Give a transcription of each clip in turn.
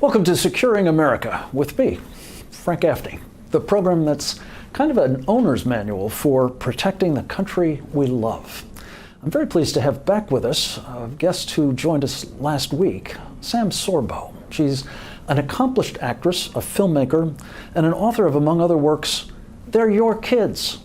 Welcome to Securing America with me, Frank Gaffney, the program that's kind of an owner's manual for protecting the country we love. I'm very pleased to have back with us a guest who joined us last week, Sam Sorbo. She's an accomplished actress, a filmmaker, and an author of, among other works, They're Your Kids,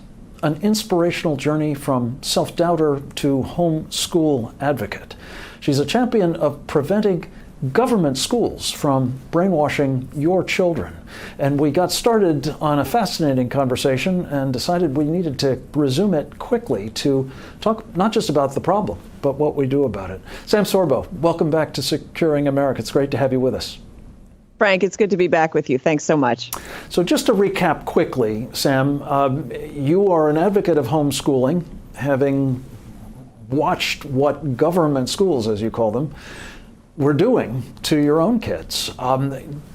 an inspirational journey from self-doubter to homeschool advocate. She's a champion of preventing government schools from brainwashing your children. And we got started on a fascinating conversation and decided we needed to resume it quickly to talk not just about the problem, but what we do about it. Sam Sorbo, welcome back to Securing America. It's great to have you with us. Frank, it's good to be back with you. Thanks so much. So just to recap quickly, Sam, you are an advocate of homeschooling, having watched what government schools, as you call them, were doing to your own kids.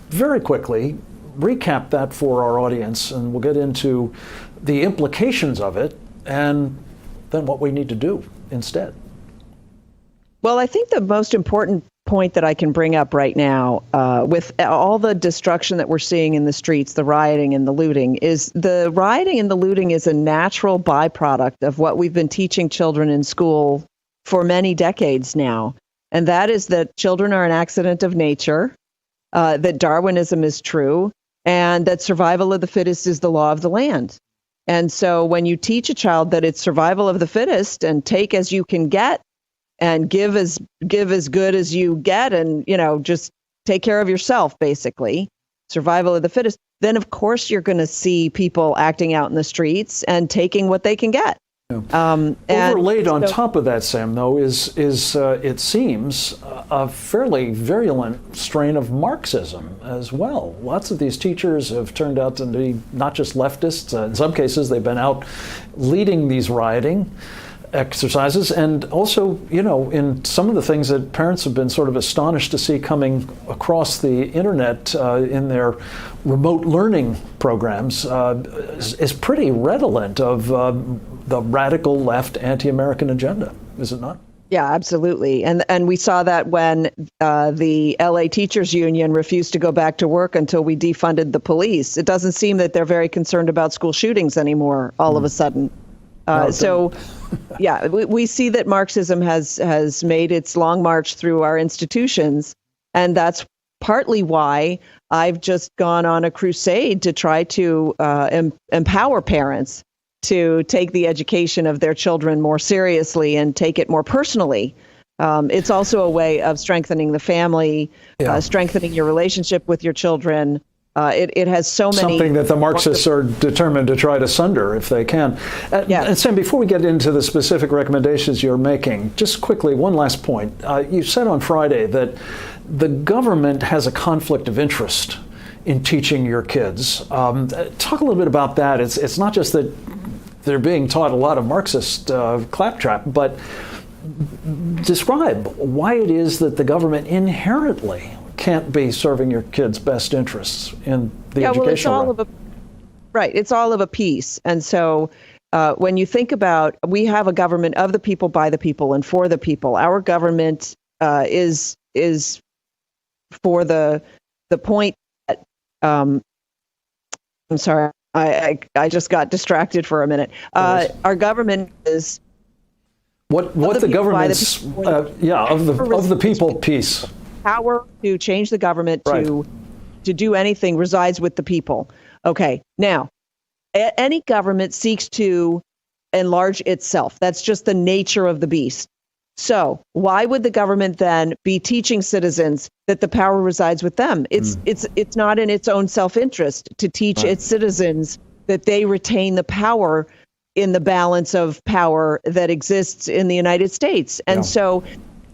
Very quickly, recap that for our audience, and we'll get into the implications of it and then what we need to do instead. Well, I think the most important point that I can bring up right now, with all the destruction that we're seeing in the streets, the rioting and the looting, is the rioting and the looting is a natural byproduct of what we've been teaching children in school for many decades now. And that is that children are an accident of nature, that Darwinism is true, and that survival of the fittest is the law of the land. And so when you teach a child that it's survival of the fittest and take as you can get and give as good as you get and, just take care of yourself, basically, survival of the fittest, then of course you're going to see people acting out in the streets and taking what they can get. Overlaid on top of that, Sam, though, is it seems a fairly virulent strain of Marxism as well. Lots of these teachers have turned out to be not just leftists. In some cases, they've been out leading these rioting exercises, and also, in some of the things that parents have been sort of astonished to see coming across the internet in their remote learning programs is pretty redolent of the radical left anti-American agenda, is it not? Yeah, absolutely. And we saw that when the LA Teachers Union refused to go back to work until we defunded the police. It doesn't seem that they're very concerned about school shootings anymore all of a sudden. We see that Marxism has made its long march through our institutions, and that's partly why I've just gone on a crusade to try to empower parents to take the education of their children more seriously and take it more personally. It's also a way of strengthening the family, strengthening your relationship with your children. It has so many... Something that the Marxists are determined to try to sunder if they can. And Sam, before we get into the specific recommendations you're making, just quickly, one last point. You said on Friday that the government has a conflict of interest in teaching your kids. Talk a little bit about that. It's not just that they're being taught a lot of Marxist claptrap, but describe why it is that the government inherently can't be serving your kids' best interests in the educational realm. It's all of a piece. And so when you think about, we have a government of the people, by the people, and for the people. Our government is for the point that, I'm sorry, I just got distracted for a minute. Our government is what the government's of the people piece. Power to change the government to do anything resides with the people. Okay, now, any government seeks to enlarge itself. That's just the nature of the beast. So why would the government then be teaching citizens that the power resides with them? It's not in its own self-interest to teach its citizens that they retain the power in the balance of power that exists in the United States. And so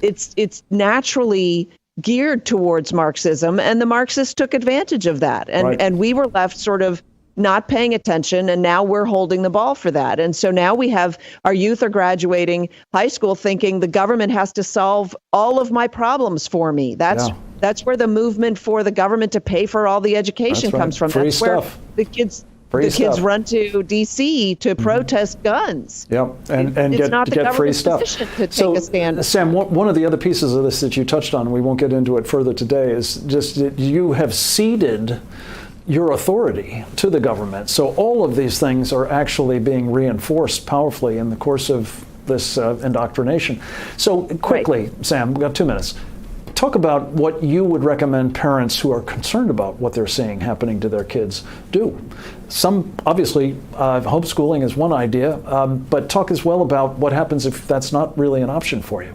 it's naturally geared towards Marxism, and the Marxists took advantage of that. And we were left sort of not paying attention, and now we're holding the ball for that. And so now we have our youth are graduating high school thinking the government has to solve all of my problems for me. That's where the movement for the government to pay for all the education comes from. Free That's stuff. where the kids the kids run to D.C. to protest guns. Yep, and it's not the get free government's stuff. position to take a stand. Sam, one of the other pieces of this that you touched on, and we won't get into it further today, is just that you have ceded your authority to the government. So all of these things are actually being reinforced powerfully in the course of this indoctrination. So quickly, right. Sam, we've got 2 minutes. Talk about what you would recommend parents who are concerned about what they're seeing happening to their kids do. Some, obviously, homeschooling is one idea, but talk as well about what happens if that's not really an option for you.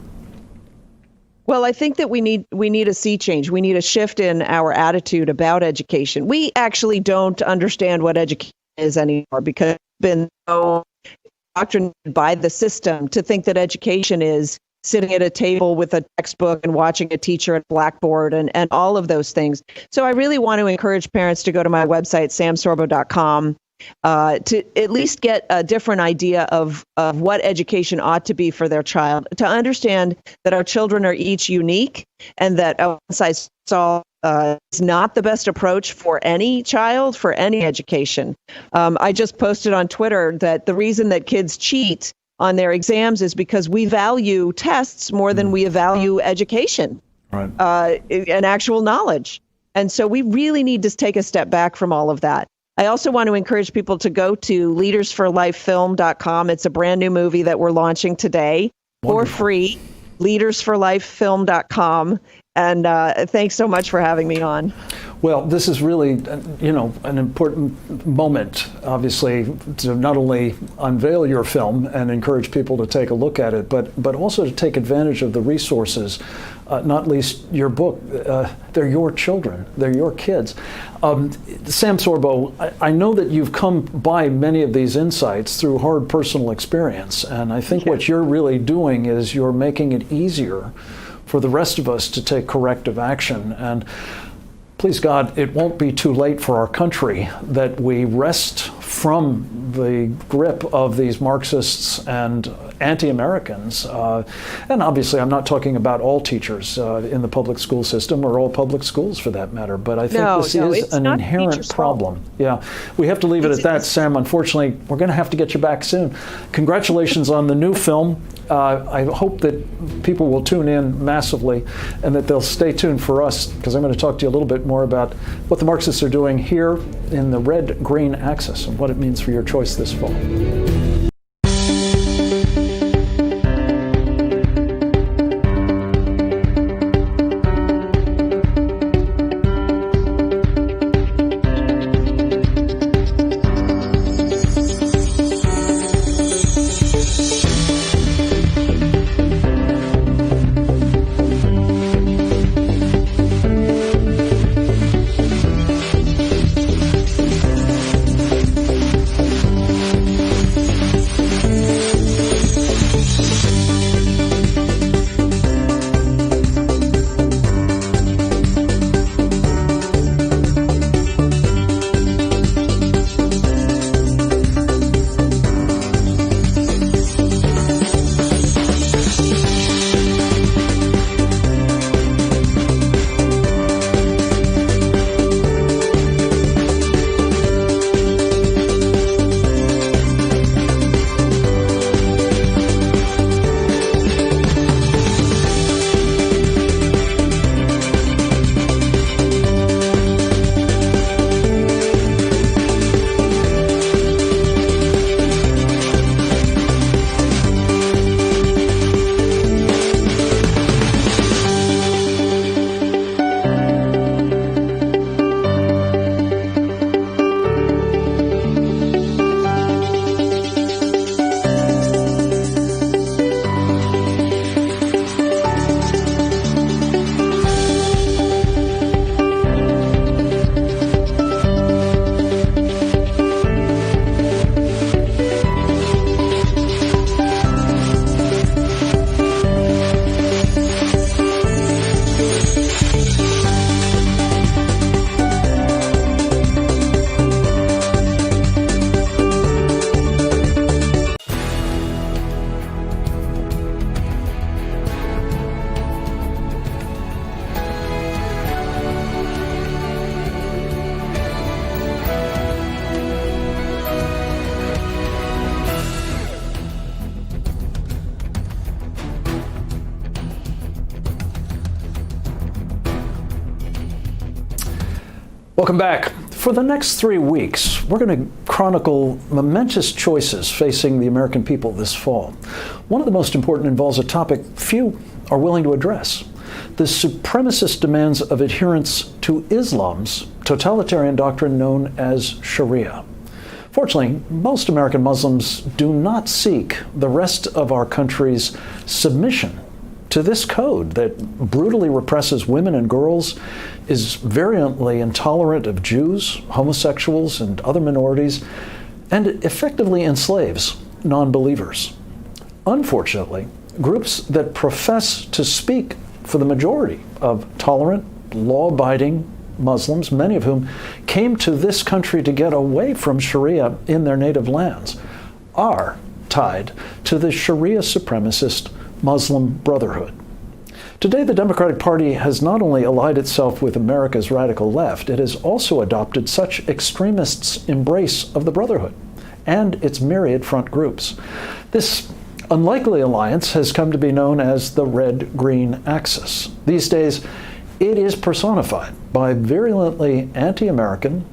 Well, I think that we need a sea change. We need a shift in our attitude about education. We actually don't understand what education is anymore because it's been so indoctrinated by the system to think that education is sitting at a table with a textbook and watching a teacher at Blackboard and all of those things. So I really want to encourage parents to go to my website, samsorbo.com, to at least get a different idea of what education ought to be for their child, to understand that our children are each unique and that a one-size-fits-all is not the best approach for any child, for any education. I just posted on Twitter that the reason that kids cheat on their exams is because we value tests more than we value education, right. And actual knowledge. And so we really need to take a step back from all of that. I also want to encourage people to go to leadersforlifefilm.com. It's a brand new movie that we're launching today. Wonderful. For free, leadersforlifefilm.com. And thanks so much for having me on. Well, this is really, an important moment, obviously, to not only unveil your film and encourage people to take a look at it, but also to take advantage of the resources, not least your book. They're your children. They're your kids. Sam Sorbo, I know that you've come by many of these insights through hard personal experience, and I think what you're really doing is you're making it easier for the rest of us to take corrective action. And please God, it won't be too late for our country that we wrest from the grip of these Marxists and anti-Americans. And obviously, I'm not talking about all teachers in the public school system or all public schools for that matter, but I think this is an inherent problem. Yeah, we have to leave it at that, Sam. Unfortunately, we're going to have to get you back soon. Congratulations on the new film. I hope that people will tune in massively and that they'll stay tuned for us, because I'm going to talk to you a little bit more about what the Marxists are doing here in the red-green axis and what it means for your choice this fall. Welcome back. For the next 3 weeks, we're going to chronicle momentous choices facing the American people this fall. One of the most important involves a topic few are willing to address: the supremacist demands of adherence to Islam's totalitarian doctrine known as Sharia. Fortunately, most American Muslims do not seek the rest of our country's submission to this code that brutally represses women and girls, is virulently intolerant of Jews, homosexuals, and other minorities, and effectively enslaves non-believers. Unfortunately, groups that profess to speak for the majority of tolerant, law-abiding Muslims, many of whom came to this country to get away from Sharia in their native lands, are tied to the Sharia supremacist Muslim Brotherhood. Today, the Democratic Party has not only allied itself with America's radical left, it has also adopted such extremists' embrace of the Brotherhood and its myriad front groups. This unlikely alliance has come to be known as the Red-Green Axis. These days, it is personified by virulently anti-American,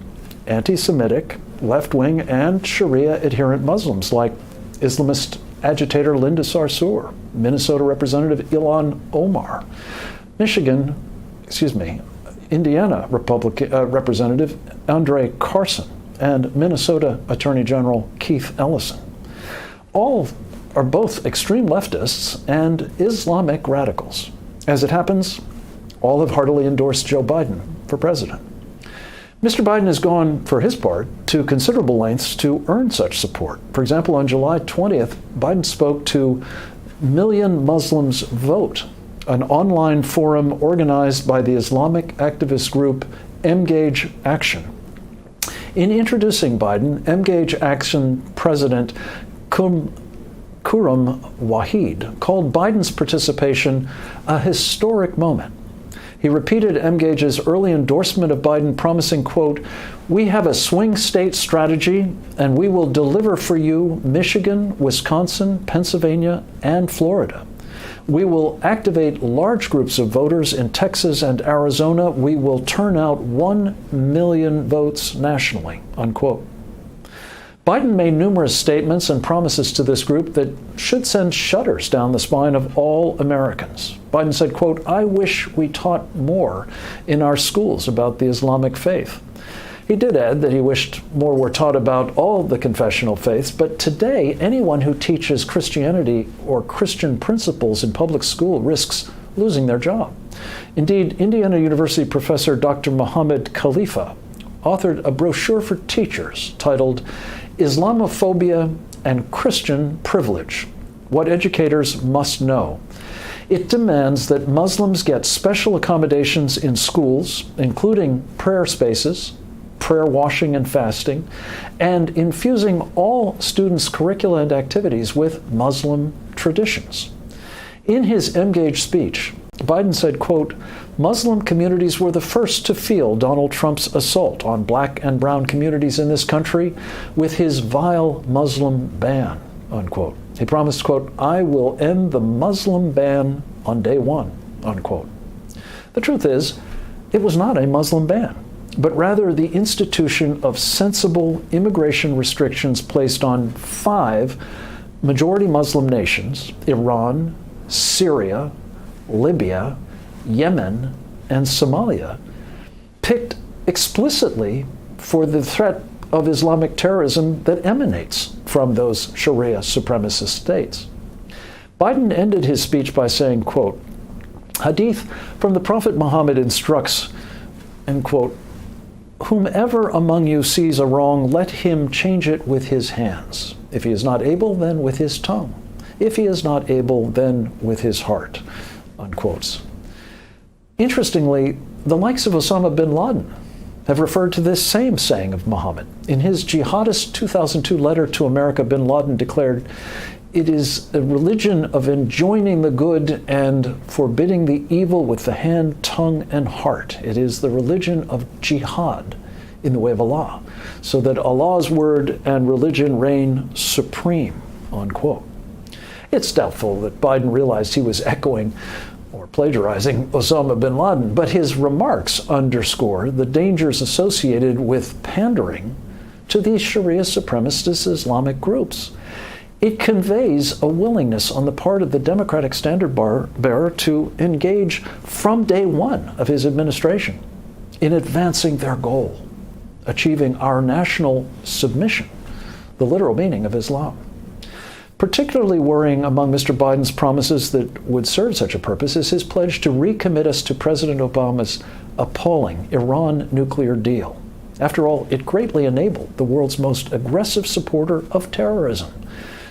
anti-Semitic, left-wing, and Sharia-adherent Muslims like Islamist agitator Linda Sarsour, Minnesota Representative Ilhan Omar, Indiana Representative Andre Carson, and Minnesota Attorney General Keith Ellison. All are both extreme leftists and Islamic radicals. As it happens, all have heartily endorsed Joe Biden for president. Mr. Biden has gone, for his part, to considerable lengths to earn such support. For example, on July 20th, Biden spoke to Million Muslims Vote, an online forum organized by the Islamic activist group Engage Action. In introducing Biden, Engage Action President Khurram Wahid called Biden's participation a historic moment. He repeated Engage's early endorsement of Biden, promising, quote, "We have a swing state strategy, and we will deliver for you Michigan, Wisconsin, Pennsylvania, and Florida. We will activate large groups of voters in Texas and Arizona. We will turn out 1 million votes nationally," unquote. Biden made numerous statements and promises to this group that should send shudders down the spine of all Americans. Biden said, quote, "I wish we taught more in our schools about the Islamic faith." He did add that he wished more were taught about all the confessional faiths, but today, anyone who teaches Christianity or Christian principles in public school risks losing their job. Indeed, Indiana University professor Dr. Mohammed Khalifa authored a brochure for teachers titled Islamophobia and Christian Privilege: What Educators Must Know. It demands that Muslims get special accommodations in schools, including prayer spaces, prayer washing and fasting, and infusing all students' curricula and activities with Muslim traditions. In his Engage speech, Biden said, quote, "Muslim communities were the first to feel Donald Trump's assault on black and brown communities in this country with his vile Muslim ban," unquote. He promised, quote, "I will end the Muslim ban on day one," unquote. The truth is, it was not a Muslim ban, but rather the institution of sensible immigration restrictions placed on 5 majority Muslim nations: Iran, Syria, Libya, Yemen, and Somalia, picked explicitly for the threat of Islamic terrorism that emanates from those Sharia supremacist states. Biden ended his speech by saying, quote, "Hadith from the Prophet Muhammad instructs," end quote, "whomever among you sees a wrong, let him change it with his hands. If he is not able, then with his tongue. If he is not able, then with his heart," unquotes. Interestingly, the likes of Osama bin Laden have referred to this same saying of Muhammad. In his jihadist 2002 letter to America, bin Laden declared, "It is a religion of enjoining the good and forbidding the evil with the hand, tongue, and heart. It is the religion of jihad in the way of Allah, so that Allah's word and religion reign supreme," unquote. It's doubtful that Biden realized he was echoing or plagiarizing Osama bin Laden, but his remarks underscore the dangers associated with pandering to these Sharia supremacist Islamic groups. It conveys a willingness on the part of the Democratic standard bearer to engage from day one of his administration in advancing their goal, achieving our national submission, the literal meaning of Islam. Particularly worrying among Mr. Biden's promises that would serve such a purpose is his pledge to recommit us to President Obama's appalling Iran nuclear deal. After all, it greatly enabled the world's most aggressive supporter of terrorism,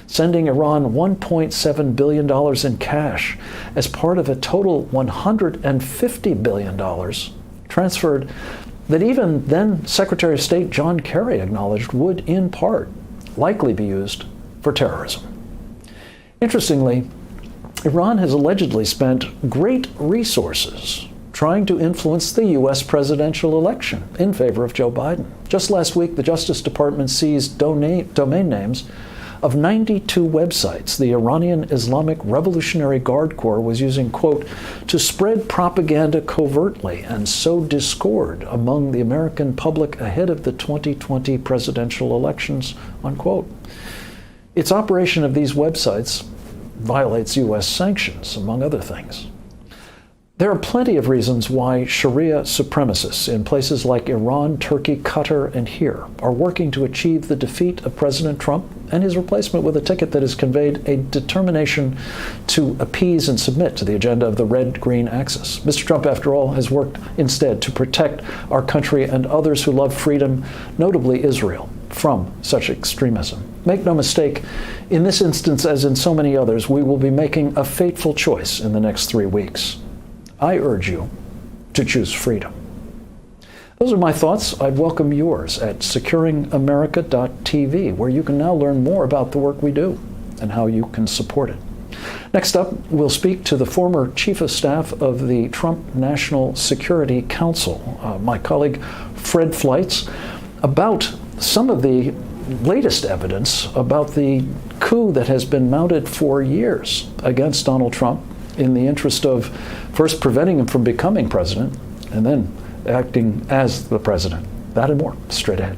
sending Iran $1.7 billion in cash as part of a total $150 billion transferred that even then Secretary of State John Kerry acknowledged would, in part, likely be used for terrorism. Interestingly, Iran has allegedly spent great resources trying to influence the U.S. presidential election in favor of Joe Biden. Just last week, the Justice Department seized domain names of 92 websites the Iranian Islamic Revolutionary Guard Corps was using, quote, to spread propaganda covertly and sow discord among the American public ahead of the 2020 presidential elections, unquote. Its operation of these websites violates U.S. sanctions, among other things. There are plenty of reasons why Sharia supremacists in places like Iran, Turkey, Qatar, and here are working to achieve the defeat of President Trump and his replacement with a ticket that has conveyed a determination to appease and submit to the agenda of the red-green axis. Mr. Trump, after all, has worked instead to protect our country and others who love freedom, notably Israel, from such extremism. Make no mistake, in this instance, as in so many others, we will be making a fateful choice in the next 3 weeks. I urge you to choose freedom. Those are my thoughts. I'd welcome yours at securingamerica.tv, where you can now learn more about the work we do and how you can support it. Next up, we'll speak to the former Chief of Staff of the Trump National Security Council, my colleague Fred Fleitz, about some of the latest evidence about the coup that has been mounted for years against Donald Trump in the interest of first preventing him from becoming president and then acting as the president. That and more straight ahead.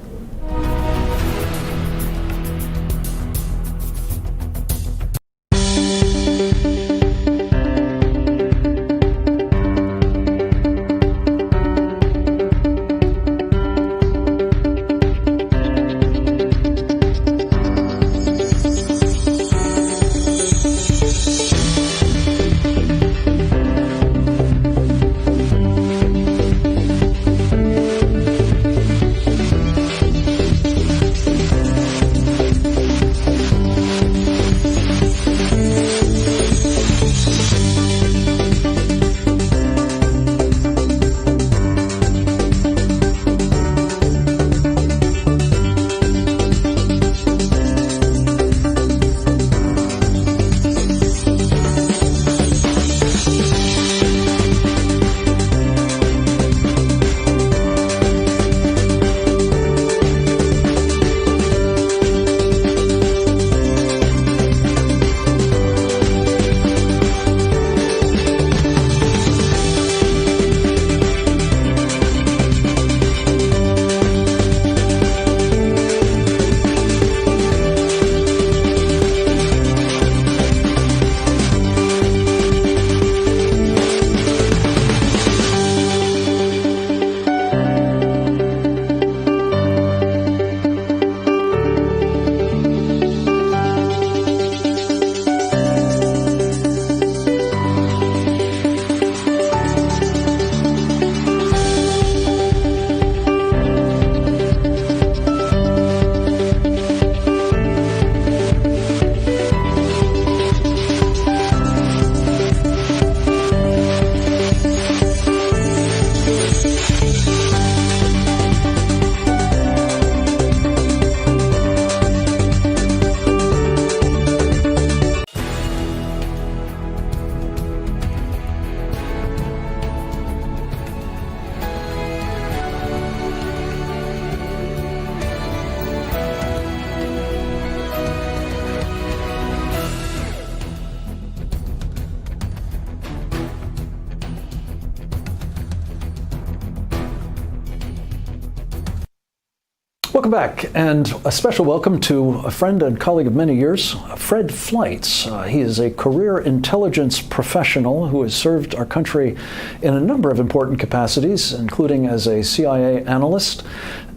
Welcome back, and a special welcome to a friend and colleague of many years, Fred Fleitz. He is a career intelligence professional who has served our country in a number of important capacities, including as a CIA analyst,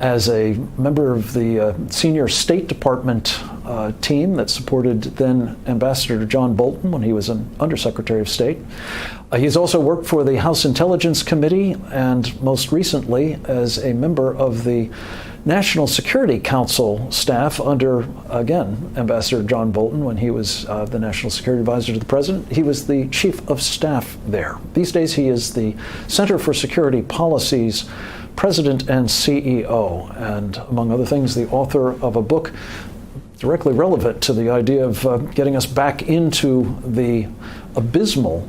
as a member of the senior State Department team that supported then Ambassador John Bolton when he was an Undersecretary of State. He's also worked for the House Intelligence Committee and most recently as a member of the National Security Council staff under, again, Ambassador John Bolton when he was the National Security Advisor to the President. He was the Chief of Staff there. These days he is the Center for Security Policy's President and CEO, and among other things, the author of a book directly relevant to the idea of getting us back into the abysmal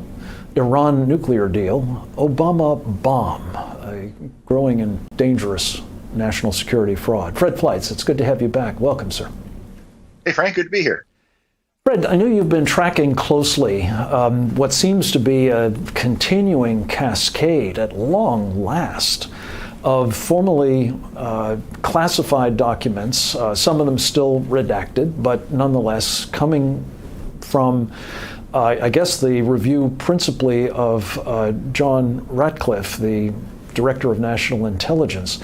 Iran nuclear deal, Obama Bomb, a growing and dangerous national security fraud. Fred Fleitz, it's good to have you back. Welcome, sir. Hey, Frank, good to be here. Fred, I know you've been tracking closely what seems to be a continuing cascade at long last of formally classified documents, some of them still redacted, but nonetheless coming from, I guess, the review principally of John Ratcliffe, the Director of National Intelligence.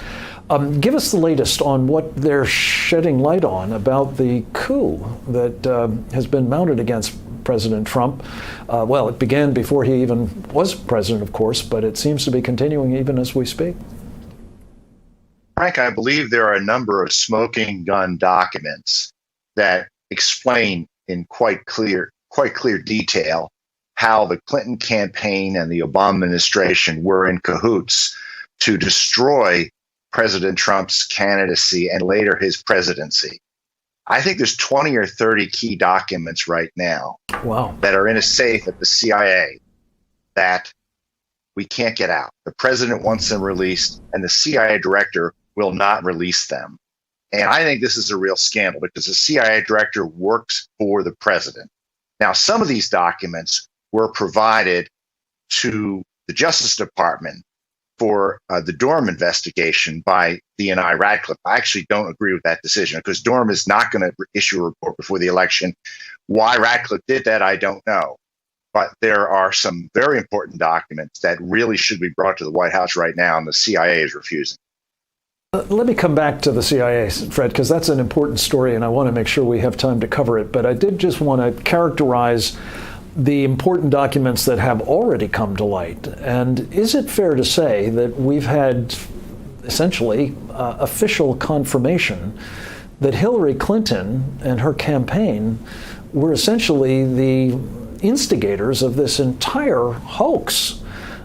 Give us the latest on what they're shedding light on about the coup that has been mounted against President Trump. Well, it began before he even was president, of course, but it seems to be continuing even as we speak. Frank, I believe there are a number of smoking gun documents that explain in quite clear detail how the Clinton campaign and the Obama administration were in cahoots to destroy President Trump's candidacy and later his presidency. I think there's 20 or 30 key documents right now that are in a safe at the CIA that we can't get out. The president wants them released, and the CIA director will not release them. And I think this is a real scandal because the CIA director works for the president. Now, some of these documents were provided to the Justice Department for the Durham investigation by DNI Radcliffe. I actually don't agree with that decision because Durham is not going to issue a report before the election. Why Radcliffe did that, I don't know. But there are some very important documents that really should be brought to the White House right now, and the CIA is refusing. Let me come back to the CIA, Fred, because that's an important story, and I want to make sure we have time to cover it. But I did just want to characterize the important documents that have already come to light. And is it fair to say that we've had essentially official confirmation that Hillary Clinton and her campaign were essentially the instigators of this entire hoax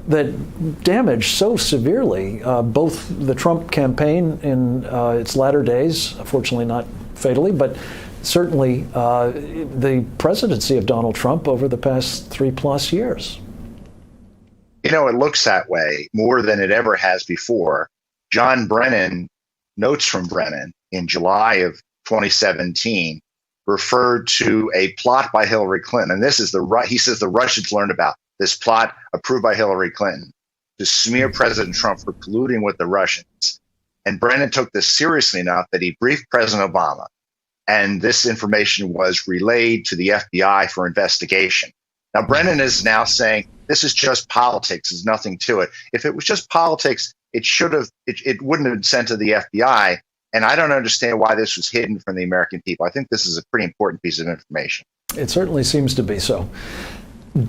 that damaged so severely both the Trump campaign in its latter days, fortunately not fatally, but certainly the presidency of Donald Trump over the past 3+ years? You know, it looks that way more than it ever has before. John Brennan, notes from Brennan in July of 2017, referred to a plot by Hillary Clinton. And this is he says the Russians learned about this plot approved by Hillary Clinton to smear President Trump for colluding with the Russians. And Brennan took this seriously enough that he briefed President Obama. And this information was relayed to the FBI for investigation. Now, Brennan is now saying this is just politics. There's nothing to it. If it was just politics, it wouldn't have been sent to the FBI. And I don't understand why this was hidden from the American people. I think this is a pretty important piece of information. It certainly seems to be so.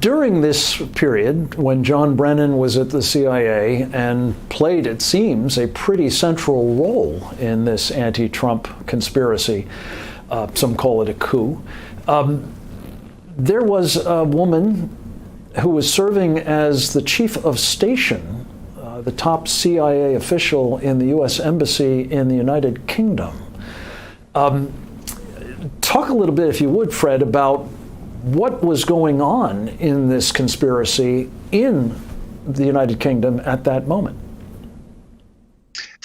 During this period, when John Brennan was at the CIA and played, it seems, a pretty central role in this anti-Trump conspiracy, some call it a coup, there was a woman who was serving as the chief of station, the top CIA official in the U.S. Embassy in the United Kingdom. Talk a little bit, if you would, Fred, about what was going on in this conspiracy in the United Kingdom at that moment.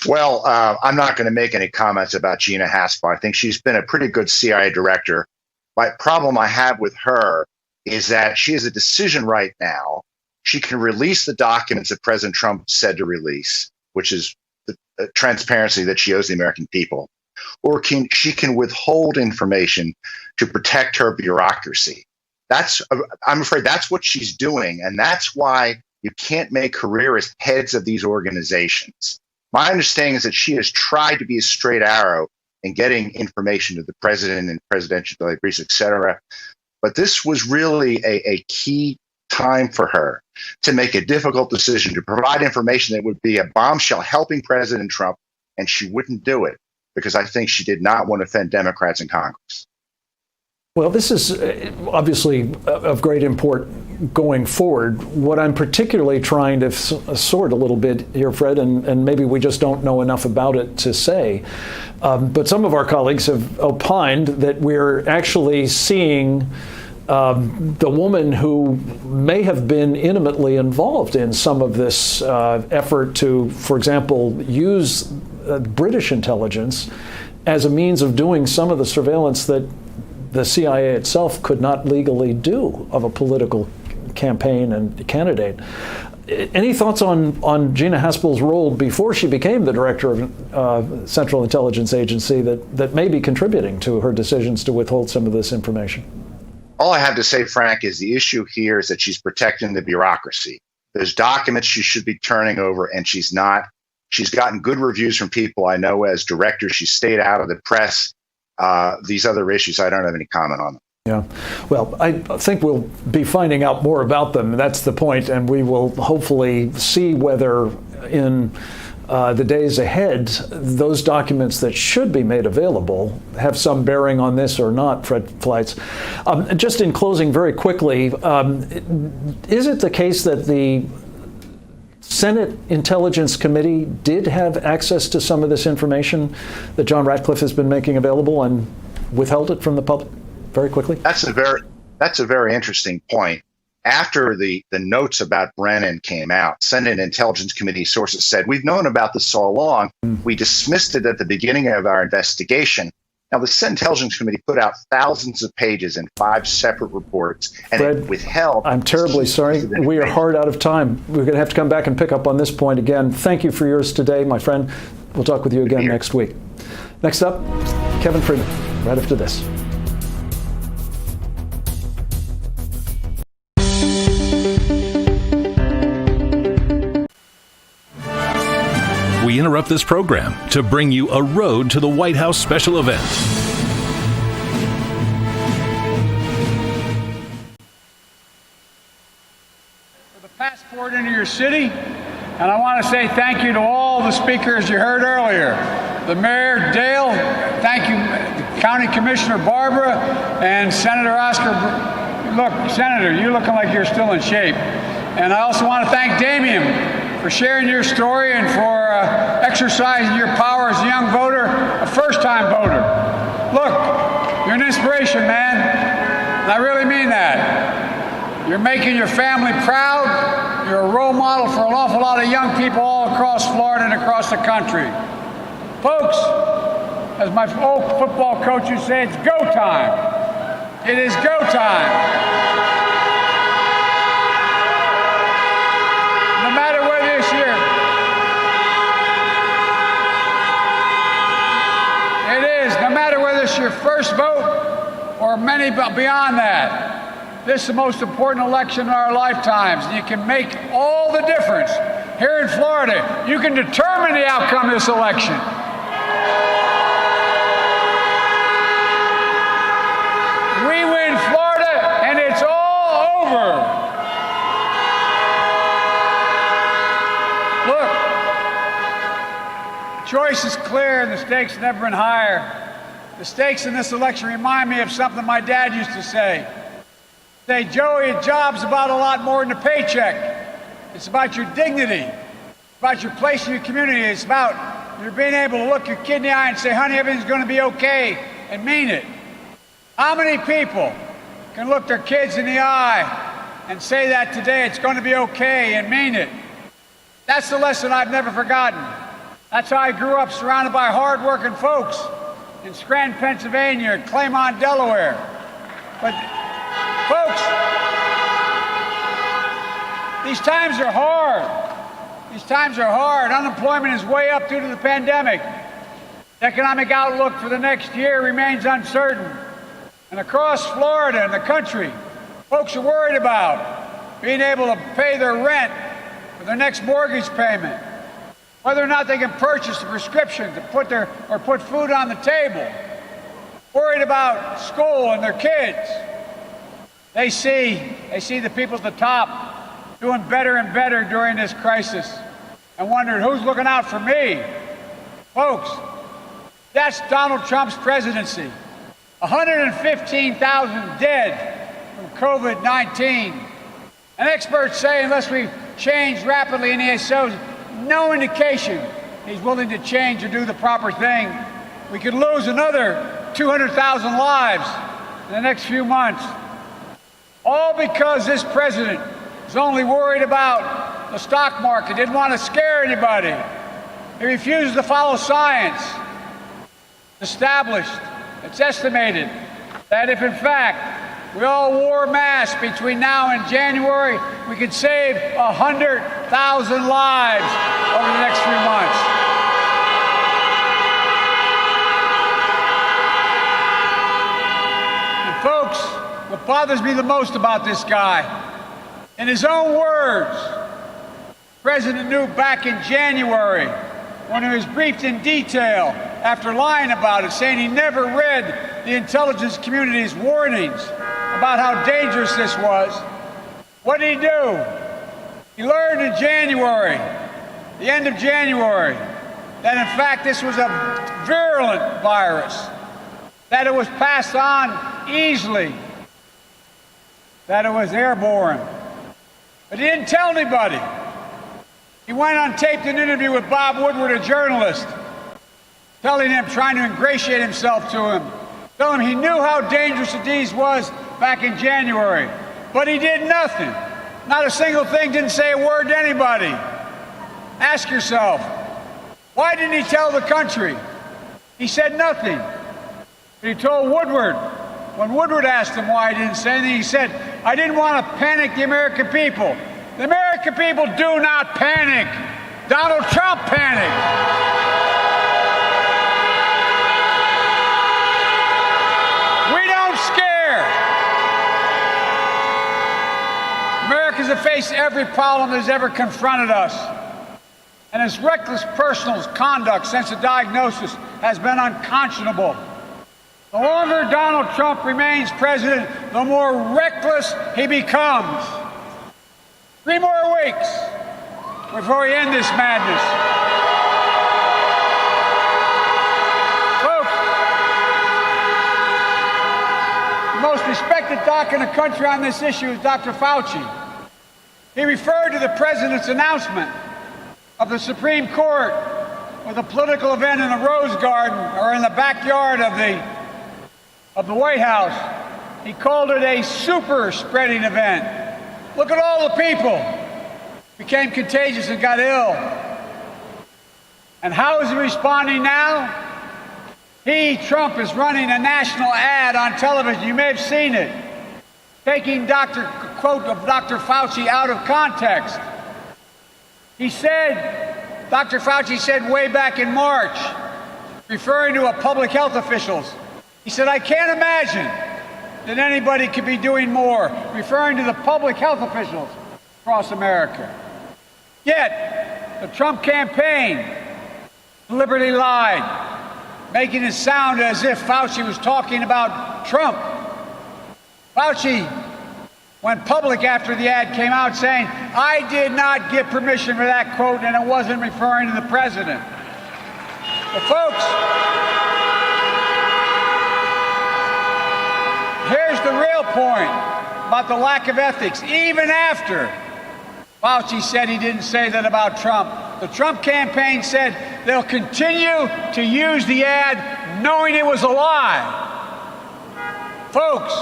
Well, I'm not going to make any comments about Gina Haspel. I think she's been a pretty good CIA director. My problem I have with her is that she has a decision right now. She can release the documents that President Trump said to release, which is the transparency that she owes the American people. or she can withhold information to protect her bureaucracy. I'm afraid that's what she's doing, and that's why you can't make careerists heads of these organizations. My understanding is that she has tried to be a straight arrow in getting information to the president and presidential deliveries, et cetera. But this was really a key time for her to make a difficult decision to provide information that would be a bombshell helping President Trump, and she wouldn't do it because I think she did not want to offend Democrats in Congress. Well, this is obviously of great import going forward. What I'm particularly trying to sort a little bit here, Fred, and maybe we just don't know enough about it to say, but some of our colleagues have opined that we're actually seeing the woman who may have been intimately involved in some of this effort to, for example, use British intelligence as a means of doing some of the surveillance that the CIA itself could not legally do of a political campaign and candidate. Any thoughts on Gina Haspel's role before she became the director of Central Intelligence Agency that may be contributing to her decisions to withhold some of this information? All I have to say, Frank, is the issue here is that she's protecting the bureaucracy. There's documents she should be turning over, and she's not. She's gotten good reviews from people I know as director. She stayed out of the press. These other issues, I don't have any comment on them. Yeah, well, I think we'll be finding out more about them. That's the point, and we will hopefully see whether in the days ahead, those documents that should be made available have some bearing on this or not, Fred Fleitz. Just in closing very quickly, is it the case that the Senate Intelligence Committee did have access to some of this information that John Ratcliffe has been making available and withheld it from the public? Very quickly. That's a very interesting point. After the notes about Brennan came out, Senate Intelligence Committee sources said, we've known about this all along. We dismissed it at the beginning of our investigation. Now, the Senate Intelligence Committee put out thousands of pages in 5 separate reports, and Fred, it withheld. I'm terribly sorry. We are hard out of time. We're going to have to come back and pick up on this point again. Thank you for yours today, my friend. We'll talk with you again next week. Next up, Kevin Freeman, right after this. We interrupt this program to bring you a Road to the White House special event. For the passport into your city, and I want to say thank you to all the speakers you heard earlier. The Mayor, Dale, thank you, County Commissioner Barbara, and Senator Oscar. Look, Senator, you're looking like you're still in shape. And I also want to thank Damian for sharing your story and for exercising your power as a young voter, a first-time voter. Look, you're an inspiration, man, and I really mean that. You're making your family proud. You're a role model for an awful lot of young people all across Florida and across the country. Folks, as my old football coach used to say, it's go time. It is go time. No matter whether this year, it is, no matter whether it's your first vote or many beyond that, this is the most important election in our lifetimes, and you can make all the difference. Here in Florida, you can determine the outcome of this election. We win Florida, and it's all over. Look, the choice is clear and the stakes have never been higher. The stakes in this election remind me of something my dad used to say. Say, Joey, a job's about a lot more than a paycheck. It's about your dignity. It's about your place in your community. It's about your being able to look your kid in the eye and say, honey, everything's going to be okay, and mean it. How many people can look their kids in the eye and say that today, it's going to be okay, and mean it? That's the lesson I've never forgotten. That's how I grew up, surrounded by hard-working folks in Scranton, Pennsylvania, and Claymont, Delaware. But, folks, these times are hard. These times are hard. Unemployment is way up due to the pandemic. The economic outlook for the next year remains uncertain. And across Florida and the country, folks are worried about being able to pay their rent or their next mortgage payment, whether or not they can purchase a prescription to put food on the table, worried about school and their kids. They see the people at the top doing better and better during this crisis and wondering who's looking out for me. Folks, that's Donald Trump's presidency. 115,000 dead from COVID-19. And experts say unless we change rapidly, and he shows no indication he's willing to change or do the proper thing, we could lose another 200,000 lives in the next few months. All because this president is only worried about the stock market, didn't want to scare anybody. He refuses to follow science. Established, it's estimated that if in fact we all wore masks between now and January, we could save 100,000 lives over the next few months. And folks, what bothers me the most about this guy, in his own words, the president knew back in January when he was briefed in detail after lying about it, saying he never read the intelligence community's warnings about how dangerous this was. What did he do? He learned in January, the end of January, that in fact this was a virulent virus, that it was passed on easily, that it was airborne. But he didn't tell anybody. He went on taped an interview with Bob Woodward, a journalist, telling him, trying to ingratiate himself to him, telling him he knew how dangerous the disease was back in January, but he did nothing. Not a single thing, didn't say a word to anybody. Ask yourself, why didn't he tell the country? He said nothing. But he told Woodward, when Woodward asked him why he didn't say anything, he said, I didn't want to panic the American people. The American people do not panic. Donald Trump panicked. Americans have faced every problem that has ever confronted us. And his reckless personal conduct since the diagnosis has been unconscionable. The longer Donald Trump remains president, the more reckless he becomes. 3 more weeks before we end this madness. Folks, the most respected doc in the country on this issue is Dr. Fauci. He referred to the president's announcement of the Supreme Court with a political event in the Rose Garden or in the backyard of the White House. He called it a super spreading event. Look at all the people who became contagious and got ill. And how is he responding now? Trump, is running a national ad on television. You may have seen it, taking quote of Dr. Fauci out of context. He said, Dr. Fauci said way back in March, referring to public health officials, he said, I can't imagine that anybody could be doing more, referring to the public health officials across America. Yet, the Trump campaign deliberately lied, making it sound as if Fauci was talking about Trump. Fauci went public after the ad came out saying, I did not get permission for that quote and it wasn't referring to the president. But folks, here's the real point about the lack of ethics. Even after Fauci said he didn't say that about Trump, the Trump campaign said they'll continue to use the ad knowing it was a lie. Folks,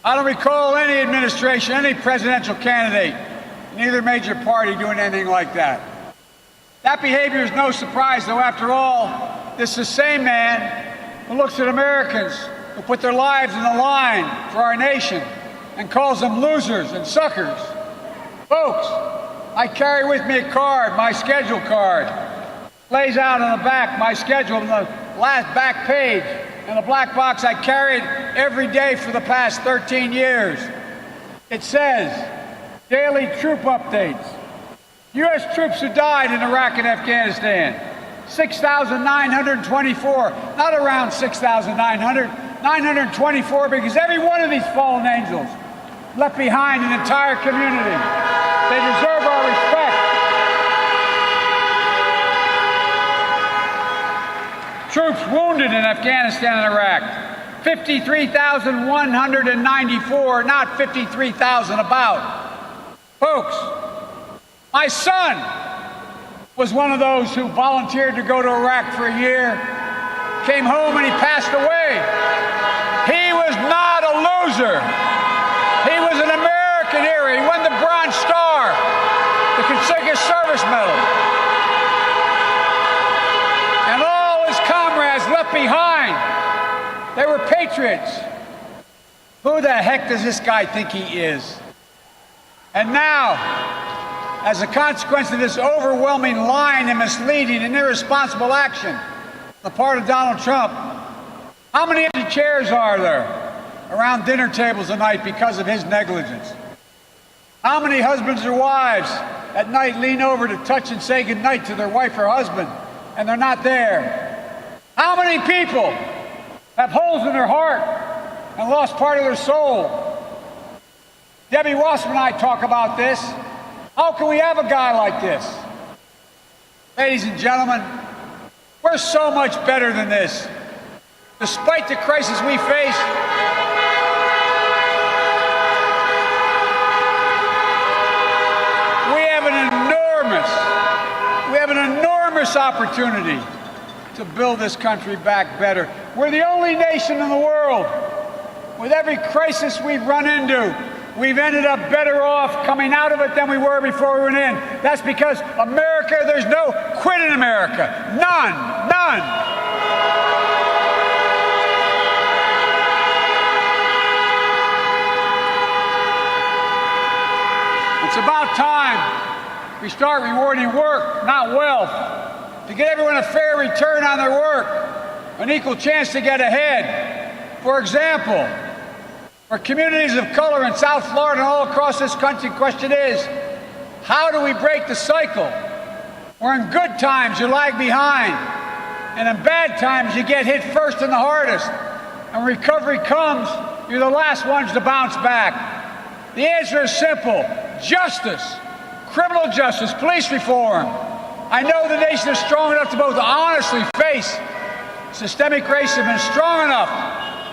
I don't recall any administration, any presidential candidate in either major party doing anything like that. That behavior is no surprise, though. After all, this is the same man who looks at Americans who put their lives on the line for our nation and calls them losers and suckers. Folks, I carry with me a card, my schedule card. lays out on the back my schedule on the last back page and the black box I carried every day for the past 13 years. It says, daily troop updates. U.S. troops who died in Iraq and Afghanistan, 6,924, not around 6,900, 924, because every one of these fallen angels left behind an entire community. They deserve our respect. Troops wounded in Afghanistan and Iraq, 53,194, not 53,000 about. Folks, my son was one of those who volunteered to go to Iraq for a year, came home and he passed away. He was not a loser. He was an American hero. He won the Bronze Star, the Distinguished Service Medal. And all his comrades left behind, they were patriots. Who the heck does this guy think he is? And now, as a consequence of this overwhelming lying and misleading and irresponsible action on the part of Donald Trump, how many empty chairs are there around dinner tables at night because of his negligence? How many husbands or wives at night lean over to touch and say goodnight to their wife or husband and they're not there? How many people have holes in their heart and lost part of their soul? Debbie Wasserman and I talk about this. How can we have a guy like this? Ladies and gentlemen, we're so much better than this. Despite the crisis we face, we have an enormous opportunity to build this country back better. We're the only nation in the world. With every crisis we've run into, we've ended up better off coming out of it than we were before we went in. That's because America, there's no quit in America. None. It's about time we start rewarding work, not wealth, to get everyone a fair return on their work, an equal chance to get ahead. For example, for communities of color in South Florida and all across this country, the question is, how do we break the cycle where in good times you lag behind and in bad times you get hit first and the hardest, and when recovery comes, you're the last ones to bounce back? The answer is simple: justice, criminal justice, police reform. I know the nation is strong enough to both honestly face systemic racism and strong enough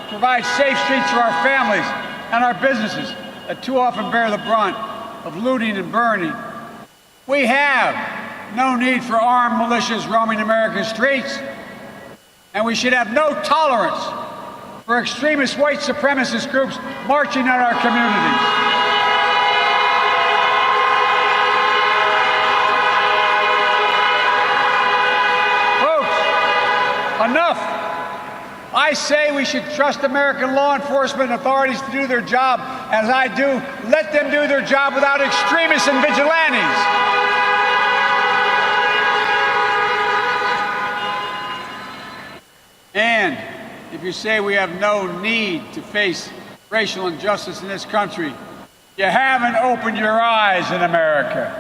to provide safe streets for our families and our businesses that too often bear the brunt of looting and burning. We have no need for armed militias roaming American streets, and we should have no tolerance for extremist white supremacist groups marching in our communities. Enough. I say we should trust American law enforcement authorities to do their job as I do. Let them do their job without extremists and vigilantes. And if you say we have no need to face racial injustice in this country, you haven't opened your eyes in America.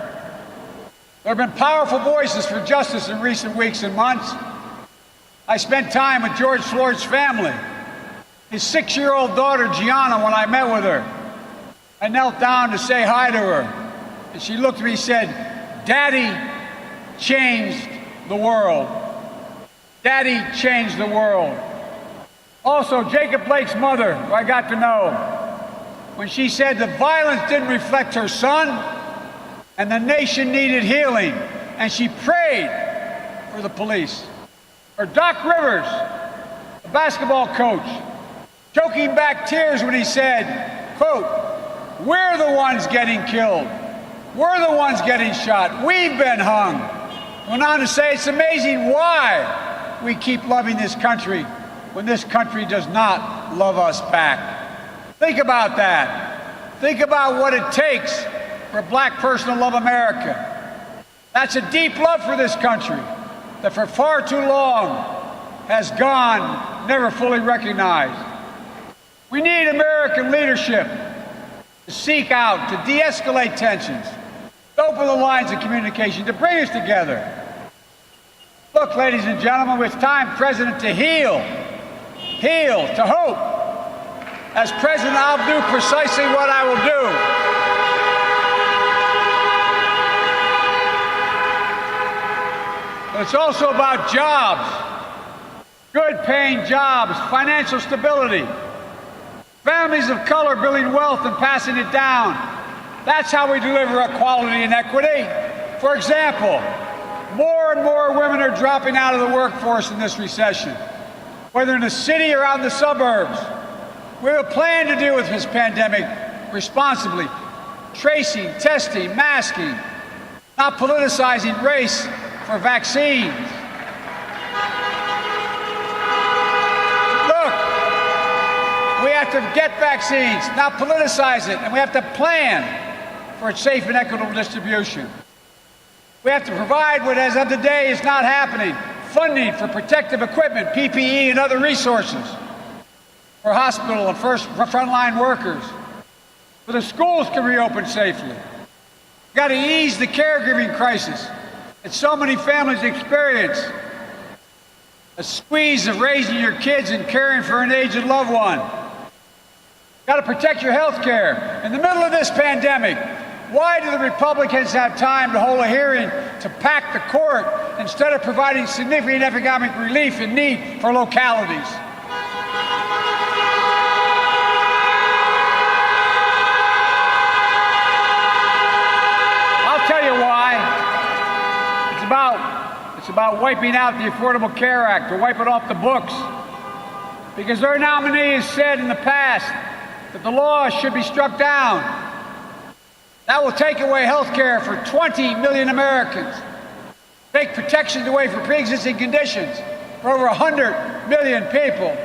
There have been powerful voices for justice in recent weeks and months. I spent time with George Floyd's family, his 6-year-old daughter, Gianna, when I met with her. I knelt down to say hi to her, and she looked at me and said, "Daddy changed the world. Daddy changed the world." Also, Jacob Blake's mother, who I got to know, when she said the violence didn't reflect her son and the nation needed healing, and she prayed for the police. Or Doc Rivers, the basketball coach, choking back tears when he said, quote, "We're the ones getting killed. We're the ones getting shot. We've been hung." Went on to say, it's amazing why we keep loving this country when this country does not love us back. Think about that. Think about what it takes for a black person to love America. That's a deep love for this country. that for far too long has gone never fully recognized. We need American leadership to seek out, to de-escalate tensions, to open the lines of communication, to bring us together. Look, ladies and gentlemen, it's time, President, to heal, to hope. As President, I'll do precisely what I will do. But it's also about jobs, good paying jobs, financial stability, families of color building wealth and passing it down. That's how we deliver equality and equity. For example, more and more women are dropping out of the workforce in this recession, whether in the city or out in the suburbs. We have a plan to deal with this pandemic responsibly, tracing, testing, masking, not politicizing race for vaccines. Look, we have to get vaccines, not politicize it, and we have to plan for its safe and equitable distribution. We have to provide what, as of today, is not happening, funding for protective equipment, PPE, and other resources for hospital and frontline workers, so the schools can reopen safely. We've got to ease the caregiving crisis that so many families experience. A squeeze of raising your kids and caring for an aged loved one. You've got to protect your health care. In the middle of this pandemic, why do the Republicans have time to hold a hearing to pack the court instead of providing significant economic relief and need for localities? I'll tell you why. It's about wiping out the Affordable Care Act, to wipe it off the books. Because their nominee has said in the past that the law should be struck down. That will take away health care for 20 million Americans, take protections away for pre-existing conditions for over 100 million people.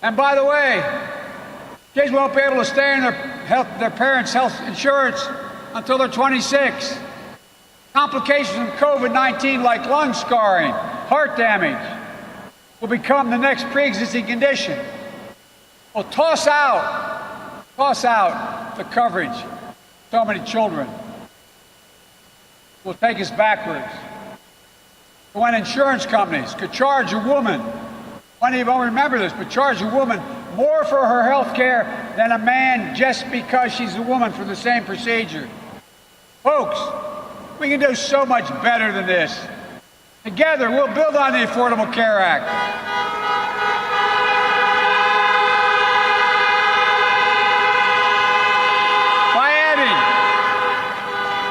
And by the way, kids won't be able to stay in their parents' health insurance until they're 26. Complications from COVID-19 like lung scarring, heart damage, will become the next pre-existing condition. Well, toss out the coverage. So many children will take us backwards. When insurance companies could charge a woman, many of you won't remember this, but charge a woman more for her health care than a man just because she's a woman for the same procedure. Folks, we can do so much better than this. Together, we'll build on the Affordable Care Act.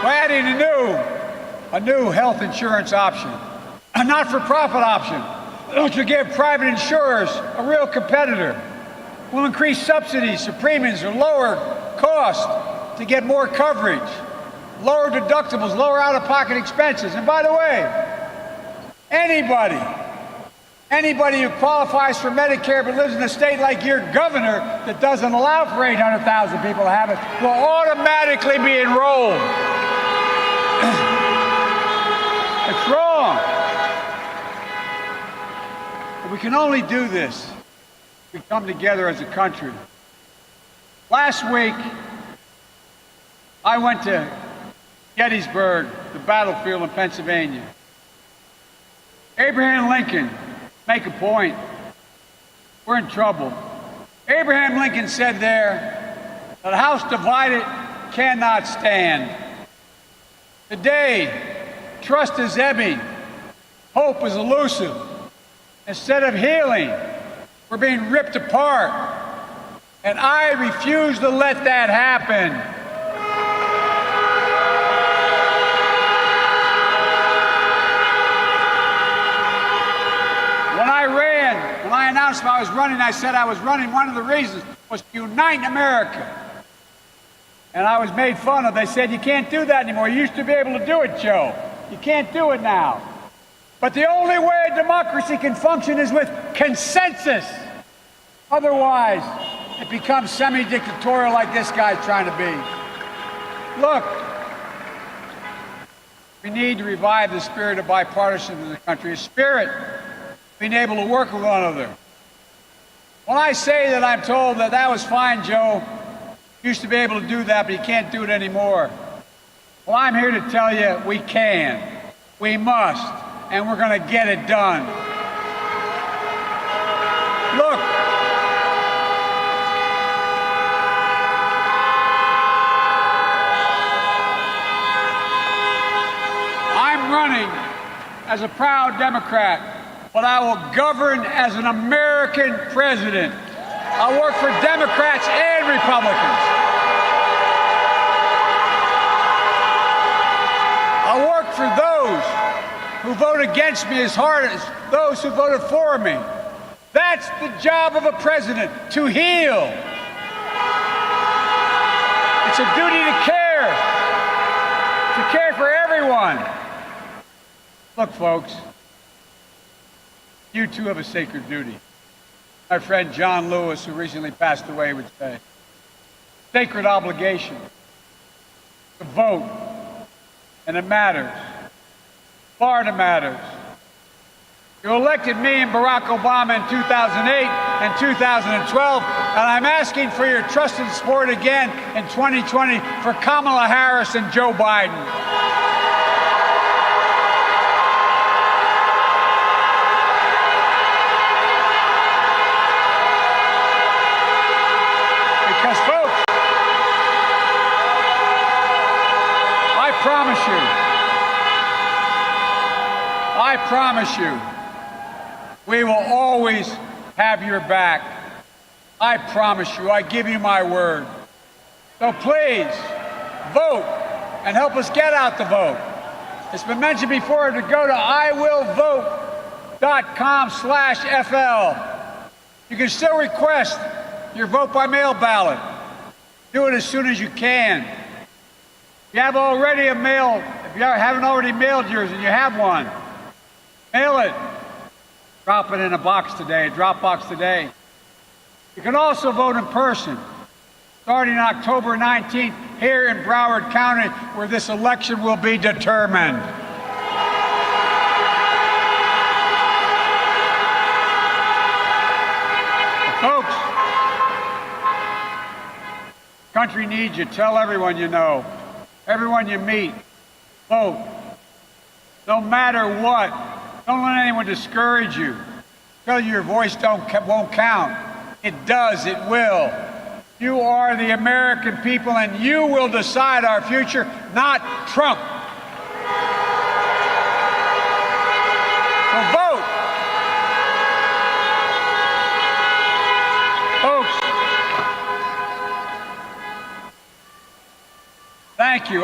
By adding a new health insurance option, a not-for-profit option, which will give private insurers a real competitor. We'll increase subsidies for premiums or lower costs to get more coverage, lower deductibles, lower out-of-pocket expenses. And by the way, anybody who qualifies for Medicare but lives in a state like your governor that doesn't allow for 800,000 people to have it will automatically be enrolled. It's wrong. But we can only do this if we come together as a country. Last week, I went to Gettysburg, the battlefield in Pennsylvania. Abraham Lincoln, make a point, we're in trouble. Abraham Lincoln said there that a house divided cannot stand. Today, trust is ebbing, hope is elusive. Instead of healing, we're being ripped apart. And I refuse to let that happen. When I announced I was running, I said I was running. One of the reasons was to unite America. And I was made fun of. They said, you can't do that anymore. You used to be able to do it, Joe. You can't do it now. But the only way a democracy can function is with consensus. Otherwise, it becomes semi-dictatorial like this guy's trying to be. Look, We need to revive the spirit of bipartisanship in the country, a spirit of being able to work with one another. When I say that I'm told that that was fine, Joe, you used to be able to do that, but you can't do it anymore. Well, I'm here to tell you we can, we must, and we're going to get it done. Look, I'm running as a proud Democrat, but I will govern as an American president. I'll work for Democrats and Republicans. I'll work for those who vote against me as hard as those who voted for me. That's the job of a president, to heal. It's a duty to care for everyone. Look, folks, you too have a sacred duty. My friend John Lewis, who recently passed away, would say, sacred obligation to vote, and it matters. Florida matters. You elected me and Barack Obama in 2008 and 2012, and I'm asking for your trust and support again in 2020 for Kamala Harris and Joe Biden. Because, folks, I promise you, we will always have your back. I promise you, I give you my word. So please, vote and help us get out the vote. It's been mentioned before to go to iwillvote.com/FL. You can still request your vote by mail ballot. Do it as soon as you can. If you haven't already mailed yours and you have one, mail it. Drop it in a box today, a drop box today. You can also vote in person, starting October 19th here in Broward County, where this election will be determined. Folks, the country needs you. Tell everyone you know, everyone you meet, vote. No matter what. Don't let anyone discourage you. Tell you your voice won't count. It does, it will. You are the American people, and you will decide our future, not Trump. So vote. Folks, thank you.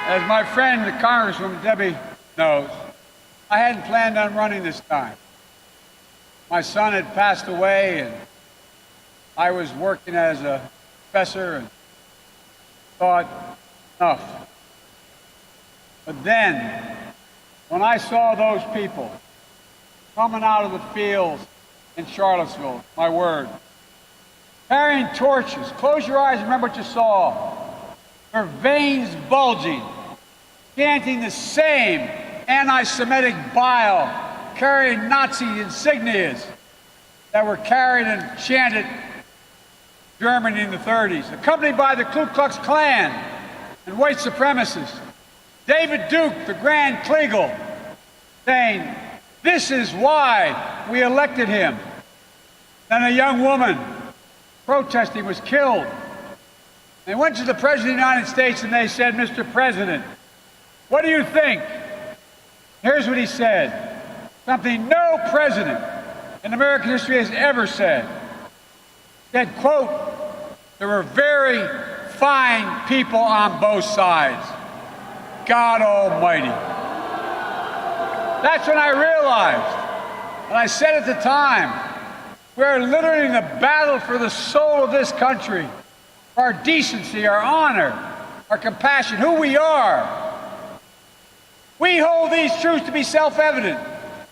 As my friend, the Congresswoman Debbie knows, I hadn't planned on running this time. My son had passed away, and I was working as a professor and thought, enough. But then, when I saw those people coming out of the fields in Charlottesville, my word, carrying torches, close your eyes and remember what you saw. Their veins bulging, chanting the same anti-Semitic bile, carrying Nazi insignias that were carried and chanted Germany in the 30s, accompanied by the Ku Klux Klan and white supremacists. David Duke, the Grand Kleagle, saying, "This is why we elected him." Then a young woman protesting was killed. They went to the President of the United States and they said, "Mr. President, what do you think?" Here's what he said, something no president in American history has ever said. He said, quote, "There were very fine people on both sides. God Almighty." That's when I realized, and I said at the time, we're literally in the battle for the soul of this country, for our decency, our honor, our compassion, who we are. We hold these truths to be self-evident,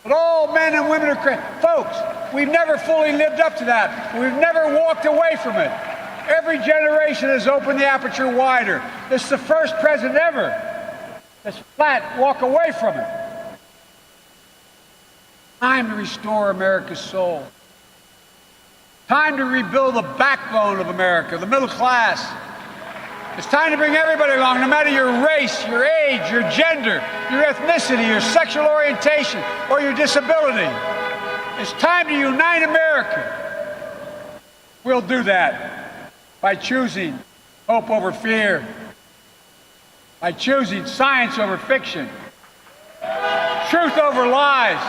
but all men and women are Christians. Folks, we've never fully lived up to that. We've never walked away from it. Every generation has opened the aperture wider. This is the first president ever that's flat walk away from it. Time to restore America's soul. Time to rebuild the backbone of America, the middle class. It's time to bring everybody along, no matter your race, your age, your gender, your ethnicity, your sexual orientation, or your disability. It's time to unite America. We'll do that by choosing hope over fear, by choosing science over fiction, truth over lies,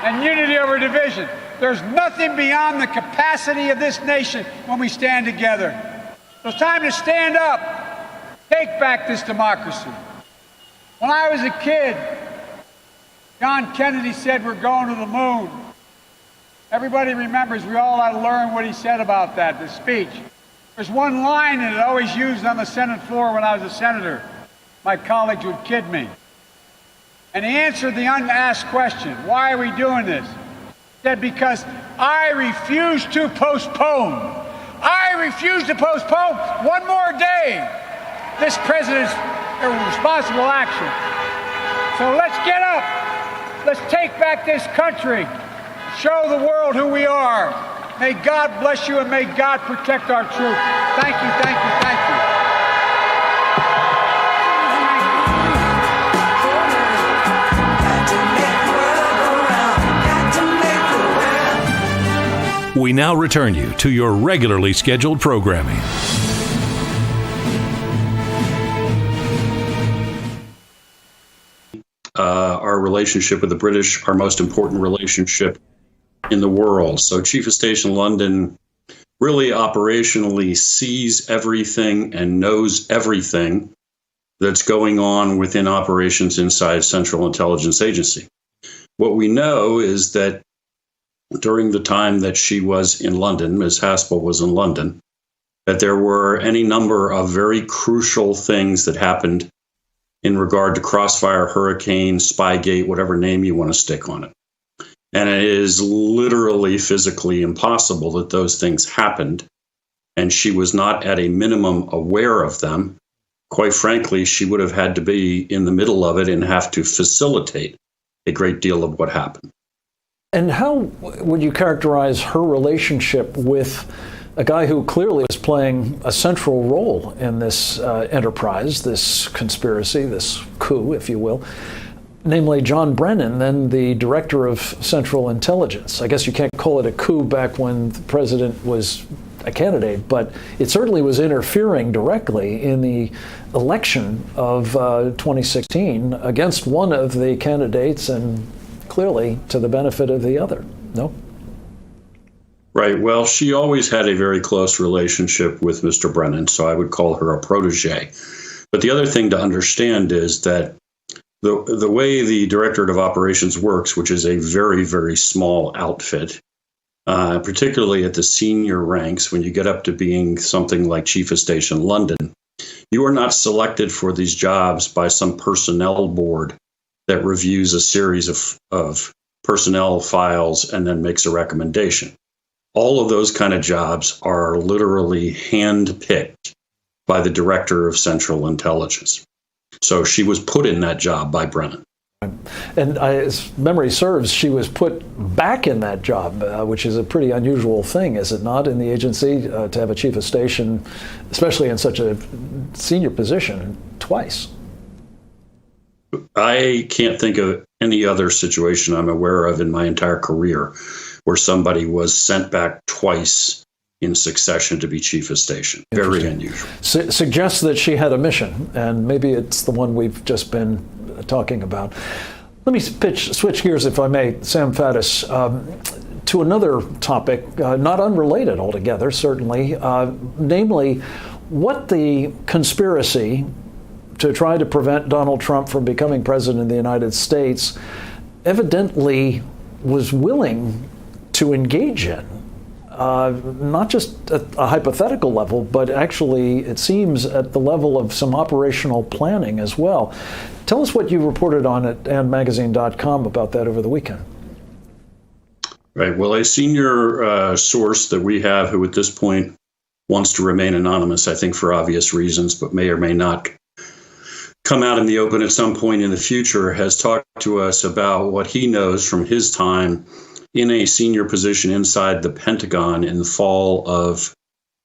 and unity over division. There's nothing beyond the capacity of this nation when we stand together. So it's time to stand up, take back this democracy. When I was a kid, John Kennedy said we're going to the moon. Everybody remembers, we all had to learn what he said about that, the speech. There's one line that I always used on the Senate floor when I was a senator. My colleagues would kid me. And he answered the unasked question, why are we doing this? He said, because I refuse to postpone. I refuse to postpone one more day this president's irresponsible action. So let's get up. Let's take back this country. Show the world who we are. May God bless you and may God protect our troops. Thank you, thank you, thank you. We now return you to your regularly scheduled programming. Our relationship with the British, our most important relationship in the world. So Chief of Station London really operationally sees everything and knows everything that's going on within operations inside Central Intelligence Agency. What we know is that during the time that she was in London, Ms. Haspel was in London, that there were any number of very crucial things that happened in regard to Crossfire, Hurricane, Spygate, whatever name you want to stick on it. And it is literally physically impossible that those things happened, and she was not at a minimum aware of them. Quite frankly, she would have had to be in the middle of it and have to facilitate a great deal of what happened. And how would you characterize her relationship with a guy who clearly was playing a central role in this enterprise, this conspiracy, this coup, if you will, namely John Brennan, then the director of Central Intelligence? I guess you can't call it a coup back when the president was a candidate, but it certainly was interfering directly in the election of 2016 against one of the candidates and clearly to the benefit of the other. No? Right. Well, she always had a very close relationship with Mr. Brennan, so I would call her a protege. But the other thing to understand is that the way the Directorate of Operations works, which is a very, very small outfit, particularly at the senior ranks, when you get up to being something like Chief of Station London, you are not selected for these jobs by some personnel board that reviews a series of personnel files and then makes a recommendation. All of those kind of jobs are literally hand-picked by the Director of Central Intelligence. So she was put in that job by Brennan. And as memory serves, she was put back in that job, which is a pretty unusual thing, is it not, in the agency, to have a chief of station, especially in such a senior position, twice? I can't think of any other situation I'm aware of in my entire career where somebody was sent back twice in succession to be chief of station. Very unusual. Suggests that she had a mission, and maybe it's the one we've just been talking about. Let me switch gears, if I may, Sam Faddis, to another topic, not unrelated altogether, certainly, namely what the conspiracy to try to prevent Donald Trump from becoming president of the United States evidently was willing to engage in. Not just at a hypothetical level, but actually, it seems, at the level of some operational planning as well. Tell us what you reported on at andmagazine.com about that over the weekend. Right. Well, a senior source that we have, who at this point wants to remain anonymous, I think for obvious reasons, but may or may not come out in the open at some point in the future, has talked to us about what he knows from his time in a senior position inside the Pentagon in the fall of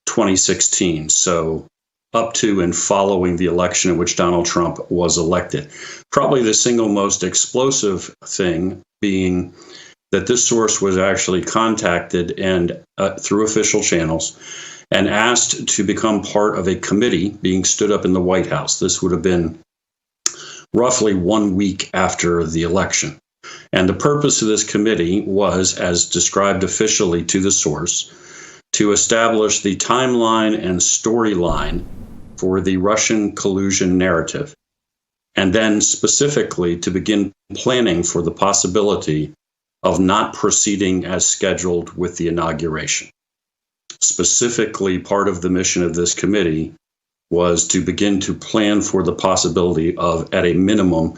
2016. So up to and following the election in which Donald Trump was elected. Probably the single most explosive thing being that this source was actually contacted and through official channels and asked to become part of a committee being stood up in the White House. This would have been roughly 1 week after the election. And the purpose of this committee was, as described officially to the source, to establish the timeline and storyline for the Russian collusion narrative, and then specifically to begin planning for the possibility of not proceeding as scheduled with the inauguration. Specifically, part of the mission of this committee was to begin to plan for the possibility of, at a minimum,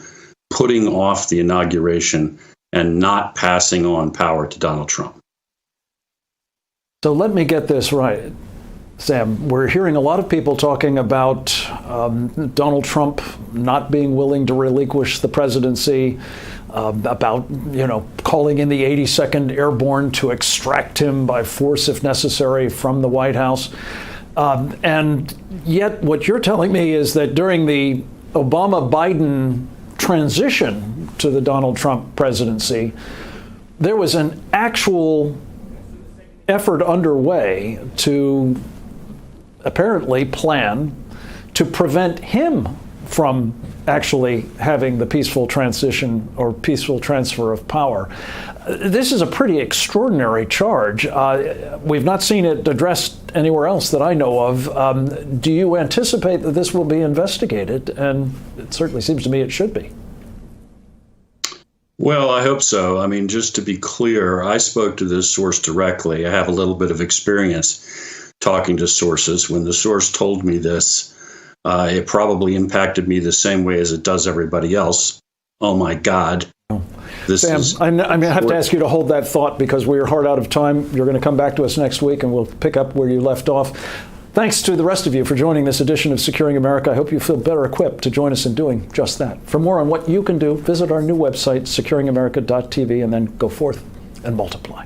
putting off the inauguration and not passing on power to Donald Trump. So let me get this right, Sam. We're hearing a lot of people talking about Donald Trump not being willing to relinquish the presidency, about, calling in the 82nd Airborne to extract him by force if necessary from the White House. And yet what you're telling me is that during the Obama-Biden transition to the Donald Trump presidency, there was an actual effort underway to apparently plan to prevent him from actually having the peaceful transition or peaceful transfer of power. This is a pretty extraordinary charge. We've not seen it addressed anywhere else that I know of. Do you anticipate that this will be investigated? And it certainly seems to me it should be. Well, I hope so. I mean, just to be clear, I spoke to this source directly. I have a little bit of experience talking to sources. When the source told me this, it probably impacted me the same way as it does everybody else. Oh, my God. Sam, I'm going to have to ask you to hold that thought because we are hard out of time. You're going to come back to us next week and we'll pick up where you left off. Thanks to the rest of you for joining this edition of Securing America. I hope you feel better equipped to join us in doing just that. For more on what you can do, visit our new website, securingamerica.tv, and then go forth and multiply.